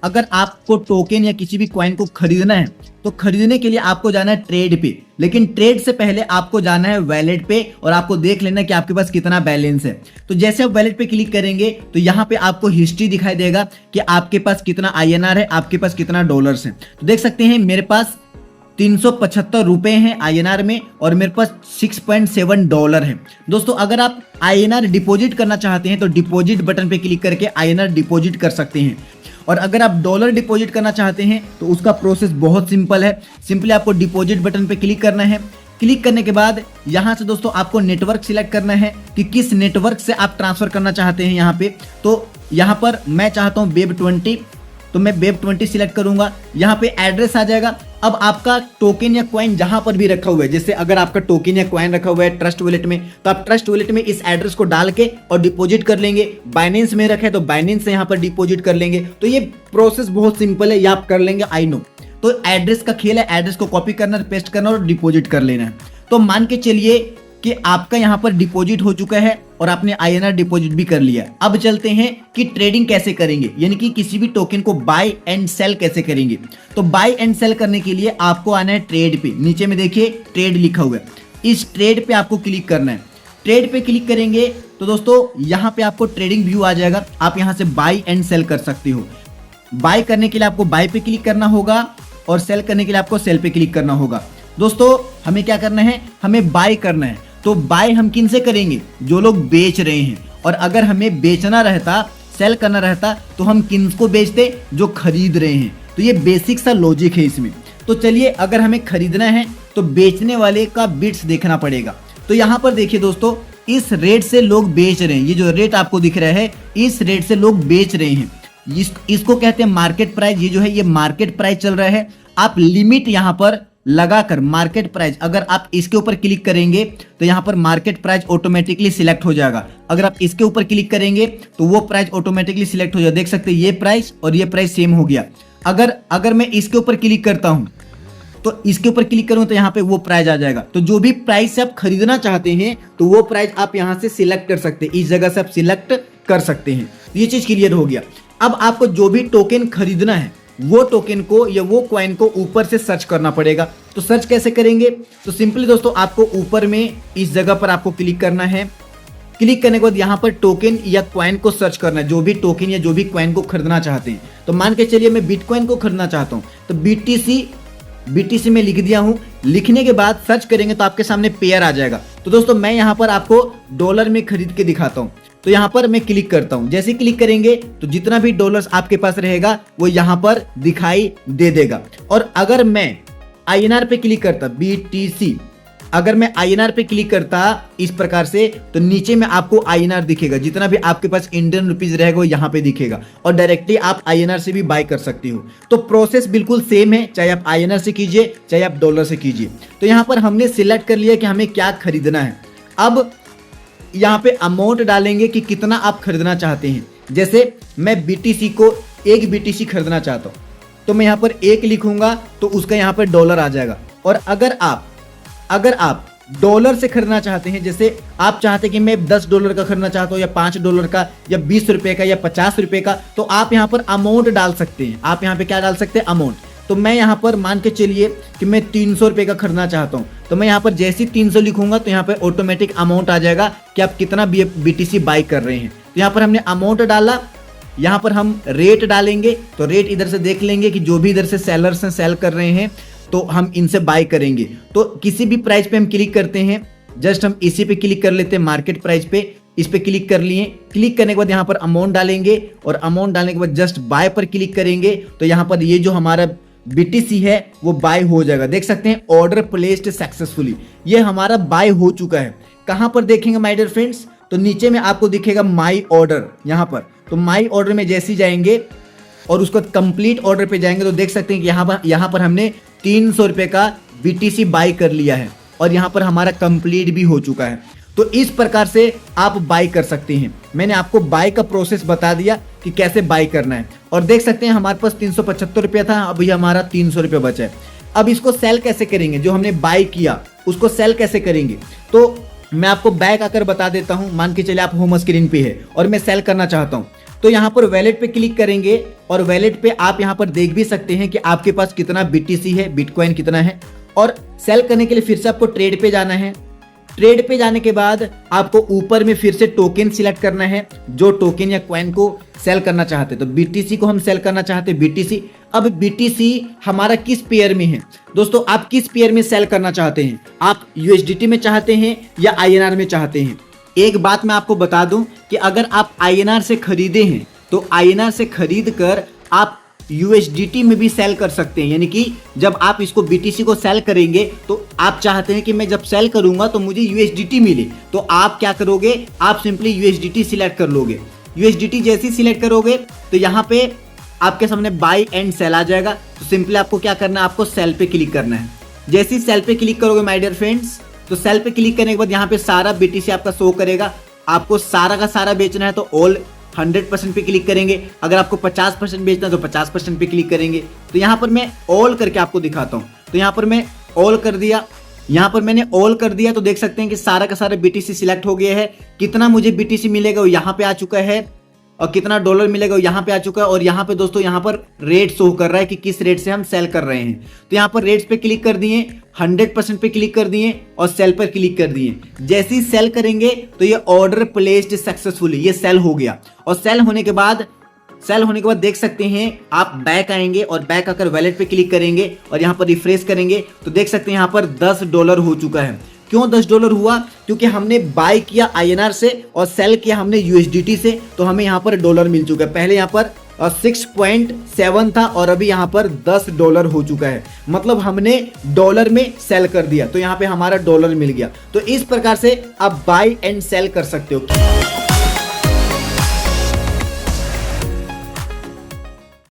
अगर आपको टोकन या किसी भी कॉइन को खरीदना है तो खरीदने के लिए आपको जाना है ट्रेड पे, लेकिन ट्रेड से पहले आपको जाना है वैलेट पे और आपको देख लेना कि आपके पास कितना बैलेंस है। तो जैसे आप वैलेट पे क्लिक करेंगे तो यहाँ पे आपको हिस्ट्री दिखाई देगा कि आपके पास कितना INR है, आपके पास कितना डॉलर्स है। तो देख सकते हैं मेरे पास 375 रुपए हैं INR में और मेरे पास $6.7 है। दोस्तों अगर आप INR डिपॉजिट करना चाहते हैं तो डिपॉजिट बटन पे क्लिक करके INR डिपॉजिट कर सकते हैं, और अगर आप डॉलर डिपॉजिट करना चाहते हैं तो उसका प्रोसेस बहुत सिंपल है। सिंपली आपको डिपॉजिट बटन पे क्लिक करना है। क्लिक करने के बाद यहाँ से दोस्तों आपको नेटवर्क सिलेक्ट करना है कि किस नेटवर्क से आप ट्रांसफर करना चाहते हैं। यहाँ पे तो यहाँ पर मैं चाहता हूँ Web20, तो मैं Web20 सिलेक्ट करूंगा। यहाँ पे एड्रेस आ जाएगा। अब आपका टोकन या कॉइन जहां पर भी रखा हुआ है, जैसे अगर आपका टोकन या कॉइन रखा हुआ है ट्रस्ट वॉलेट में, तो आप ट्रस्ट वॉलेट में इस एड्रेस को डाल के और डिपॉजिट कर लेंगे। बाइनेंस में रखे तो बाइनेंस से यहाँ पर डिपॉजिट कर लेंगे। तो ये प्रोसेस बहुत सिंपल है, ये आप कर लेंगे, आई नो। तो एड्रेस का खेल है, एड्रेस को कॉपी करना, पेस्ट करना और डिपॉजिट कर लेना है। तो मान के चलिए कि आपका यहाँ पर डिपॉजिट हो चुका है और आपने INR डिपॉजिट भी कर लिया। अब चलते हैं कि ट्रेडिंग कैसे करेंगे, यानी कि किसी भी टोकन को बाय एंड सेल कैसे करेंगे। तो बाय एंड सेल करने के लिए आपको आना है ट्रेड पे। नीचे में देखिए ट्रेड लिखा हुआ है, इस ट्रेड पे आपको क्लिक करना है। ट्रेड पे क्लिक करेंगे तो दोस्तों यहाँ पे आपको ट्रेडिंग व्यू आ जाएगा। आप यहाँ से बाय एंड सेल कर सकते हो। बाय करने के लिए आपको बाय पे क्लिक करना होगा और सेल करने के लिए आपको सेल पे क्लिक करना होगा। दोस्तों हमें क्या करना है, हमें बाय करना है। तो बाय हम किन से करेंगे, जो लोग बेच रहे हैं। और अगर हमें बेचना रहता, सेल करना रहता, तो हम किन को बेचते, जो खरीद रहे हैं। तो ये बेसिक सा लॉजिक है इसमें। तो चलिए अगर हमें खरीदना है तो बेचने वाले का बिट्स देखना पड़ेगा। तो यहाँ पर देखिए दोस्तों, इस रेट से लोग बेच रहे हैं। ये जो रेट आपको दिख रहा है, इस रेट से लोग बेच रहे हैं। इसको कहते हैं मार्केट प्राइस। ये जो है ये मार्केट प्राइस चल रहा है। आप लिमिट यहाँ पर लगाकर मार्केट प्राइस, अगर आप इसके ऊपर क्लिक करेंगे तो यहाँ पर मार्केट प्राइस ऑटोमेटिकली सिलेक्ट हो जाएगा। अगर आप इसके ऊपर क्लिक करेंगे तो वो प्राइस ऑटोमेटिकली सिलेक्ट हो जाएगा। देख सकते हैं ये प्राइस और ये प्राइस सेम हो गया। अगर मैं इसके ऊपर क्लिक करता हूँ तो इसके ऊपर क्लिक करूँ तो यहाँ पे वो प्राइस आ जाएगा। तो जो भी प्राइस से आप खरीदना चाहते हैं तो वो प्राइस आप यहाँ से सिलेक्ट कर सकते हैं, इस जगह से आप सिलेक्ट कर सकते हैं। ये चीज क्लियर हो गया। अब आपको जो भी टोकन खरीदना है वो टोकन को या वो कॉइन को ऊपर से सर्च करना पड़ेगा। तो सर्च कैसे करेंगे, तो सिंपली दोस्तों आपको ऊपर में इस जगह पर आपको क्लिक करना है। क्लिक करने के बाद यहाँ पर टोकन या कॉइन को सर्च करना है, जो भी टोकन या जो भी कॉइन को खरीदना चाहते हैं। तो मान के चलिए मैं बिटकॉइन को खरीदना चाहता हूँ, तो BTC में लिख दिया हूँ। लिखने के बाद सर्च करेंगे तो आपके सामने पेयर आ जाएगा। तो दोस्तों मैं यहाँ पर आपको डॉलर में खरीद के दिखाता हूँ। तो यहाँ पर मैं क्लिक करता हूँ। जैसे क्लिक करेंगे तो जितना भी डॉलर्स आपके पास रहेगा वो यहाँ पर दिखाई दे देगा। और अगर मैं INR पे क्लिक करता, BTC, अगर मैं INR पे क्लिक करता इस प्रकार से, तो नीचे में आपको INR दिखेगा। जितना भी आपके पास इंडियन रुपीज रहेगा वो यहाँ पे दिखेगा और डायरेक्टली आप INR से भी बाय कर सकते हो। तो प्रोसेस बिल्कुल सेम है, चाहे आप INR से कीजिए चाहे आप डॉलर से कीजिए। तो यहाँ पर हमने सिलेक्ट कर लिया कि हमें क्या खरीदना है। अब यहाँ पे अमाउंट डालेंगे कि कितना आप खरीदना चाहते हैं। जैसे मैं BTC को 1 BTC खरीदना चाहता हूँ तो मैं यहाँ पर 1 लिखूंगा तो उसका यहाँ पर डॉलर आ जाएगा। और अगर आप डॉलर से खरीदना चाहते हैं, जैसे आप चाहते हैं कि मैं $10 का खरीदना चाहता हूँ या $5 का या ₹20 का या ₹50 का, तो आप यहाँ पर अमाउंट डाल सकते हैं। आप यहाँ पे क्या डाल सकते हैं, अमाउंट। तो मैं यहाँ पर मान के चलिए कि मैं ₹300 का खरीदना चाहता हूँ, तो मैं यहाँ पर जैसे ही 300 लिखूंगा तो यहाँ पर ऑटोमेटिक अमाउंट आ जाएगा कि आप कितना BTC बाई कर रहे हैं। तो यहाँ पर हमने अमाउंट डाला। यहाँ पर हम रेट डालेंगे, तो रेट इधर से देख लेंगे कि जो भी इधर से सेलर्स हैं सेल कर रहे हैं तो हम इनसे बाय करेंगे। तो किसी भी प्राइस पे हम क्लिक करते हैं, जस्ट हम इसी पे क्लिक कर लेते हैं, मार्केट प्राइस पे। इस पे क्लिक कर लिए। क्लिक करने के बाद यहाँ पर अमाउंट डालेंगे और अमाउंट डालने के बाद जस्ट बाय पर क्लिक करेंगे तो यहाँ पर ये जो हमारा BTC है वो बाय हो जाएगा। देख सकते हैं ऑर्डर प्लेस्ड सक्सेसफुली, ये हमारा बाय हो चुका है। कहां पर देखेंगे माय डियर फ्रेंड्स, तो नीचे में आपको दिखेगा माय ऑर्डर यहाँ पर। तो माय ऑर्डर में जैसे ही जाएंगे और उसको कंप्लीट ऑर्डर पे जाएंगे तो देख सकते हैं कि यहाँ पर हमने ₹300 का BTC बाय कर लिया है और यहाँ पर हमारा कंप्लीट भी हो चुका है। तो इस प्रकार से आप बाय कर सकते हैं। मैंने आपको बाय का प्रोसेस बता दिया कि कैसे बाय करना है। और देख सकते हैं हमारे पास ₹375 था, अभी हमारा ₹300 बचा है। अब इसको सेल कैसे करेंगे, जो हमने बाय किया उसको सेल कैसे करेंगे, तो मैं आपको बैक आकर बता देता हूं। मान के चलिए आप होम स्क्रीन पे है और मैं सेल करना चाहता हूं, तो यहाँ पर वैलेट पे क्लिक करेंगे और वैलेट पे आप यहाँ पर देख भी सकते हैं कि आपके पास कितना BTC है, बिटकॉइन कितना है। और सेल करने के लिए फिर से आपको ट्रेड पे जाना है। ट्रेड पे जाने के बाद आपको ऊपर में फिर से टोकन सिलेक्ट करना है, जो टोकन या कॉइन को सेल करना चाहते हैं। तो BTC को हम सेल करना चाहते हैं, BTC। अब BTC हमारा किस पेयर में है दोस्तों, आप किस पेयर में सेल करना चाहते हैं? आप USDT में चाहते हैं या INR में चाहते हैं? एक बात मैं आपको बता दूं कि अगर आप INR से खरीदे हैं तो INR से खरीद कर आप USDT में भी सेल कर सकते हैं। यानी कि जब आप इसको BTC को सेल करेंगे तो आप चाहते हैं कि मैं जब सेल करूंगा तो मुझे USDT मिले, तो आप क्या करोगे, आप सिंपली USDT सिलेक्ट कर लोगे। USDT जैसे ही सिलेक्ट करोगे तो यहाँ पे आपके सामने बाय एंड सेल आ जाएगा। तो सिंपली आपको क्या करना है, आपको सेल पे क्लिक करना है। जैसे ही सेल पे क्लिक करोगे माय डियर फ्रेंड्स, तो सेल पे क्लिक करने के बाद यहाँ पे सारा BTC आपका शो करेगा। आपको सारा का सारा बेचना है तो ऑल 100% पे क्लिक करेंगे। अगर आपको 50% बेचना है तो 50% पे क्लिक करेंगे। तो यहाँ पर मैं ऑल करके आपको दिखाता हूँ। तो यहाँ पर मैं ऑल कर दिया, यहाँ पर मैंने ऑल कर दिया तो देख सकते हैं कि सारा का सारा BTC सिलेक्ट हो गया है। कितना मुझे BTC मिलेगा वो यहाँ पे आ चुका है और कितना डॉलर मिलेगा वो यहाँ पे आ चुका है। और यहाँ पे दोस्तों यहाँ पर रेट शो कर रहा है कि किस रेट से हम सेल कर रहे हैं। तो यहाँ पर रेट्स पे क्लिक कर दिए, 100% पे क्लिक कर दिए और सेल पर क्लिक कर दिए। जैसे ही सेल करेंगे तो ये ऑर्डर प्लेस्ड सक्सेसफुली, ये सेल हो गया। और सेल होने के बाद देख सकते हैं आप बैक आएंगे और बैक आकर वैलेट पे क्लिक करेंगे और यहाँ पर रिफ्रेश करेंगे तो देख सकते हैं यहाँ पर $10 हो चुका है। क्यों $10 हुआ? क्योंकि हमने बाय किया INR से और सेल किया हमने USDT से, तो हमें यहाँ पर डॉलर मिल चुका है। पहले यहाँ पर 6.7 था और अभी यहाँ पर $10 हो चुका है। मतलब हमने डॉलर में सेल कर दिया तो यहाँ पे हमारा डॉलर मिल गया। तो इस प्रकार से आप बाय एंड सेल कर सकते हो।